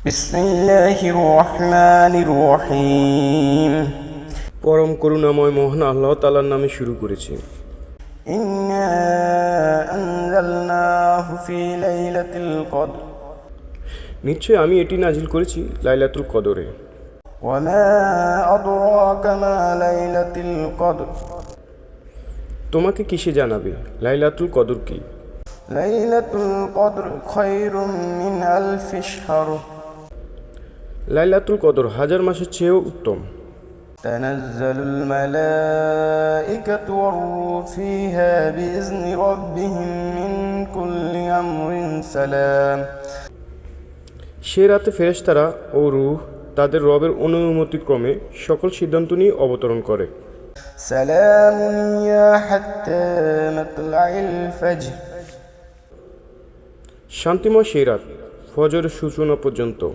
বিসমিল্লাহির রহমানির রহিম। পরম করুণাময় মহান আল্লাহ তাআলার নামে শুরু করেছি। ইন্না আনজালনাহু ফি লাইলাতিল কদর। নিশ্চয় আমি এটি নাজিল করেছি লাইলাতুল কদরে। ওয়া মা আদরাকা মা লাইলাতুল কদর। তোমাকে কিসে জানাবে লাইলাতুল কদর কি? লাইলাতুল কদর খায়রুম মিন আলফি শাহর। লাইলাতুল কদর হাজার মাসের চেয়েও উত্তম। তানাজ্জালুল মালাইকাতু ওয়ার-রূহু ফিহা বিইজনি রাব্বিহিম মিন কুল্লি আমরিন সালাম। সে রাতে ফেরেশতারা ও রূহ তাদের রবের অনুমতিক্রমে সকল সিদ্ধান্ত নিয়ে অবতরণ করে। সালামুন ইয়া হাত্তা মাতলাইল ফাজর। শান্তিময় সেই রাত ফজরের সূচনা পর্যন্ত।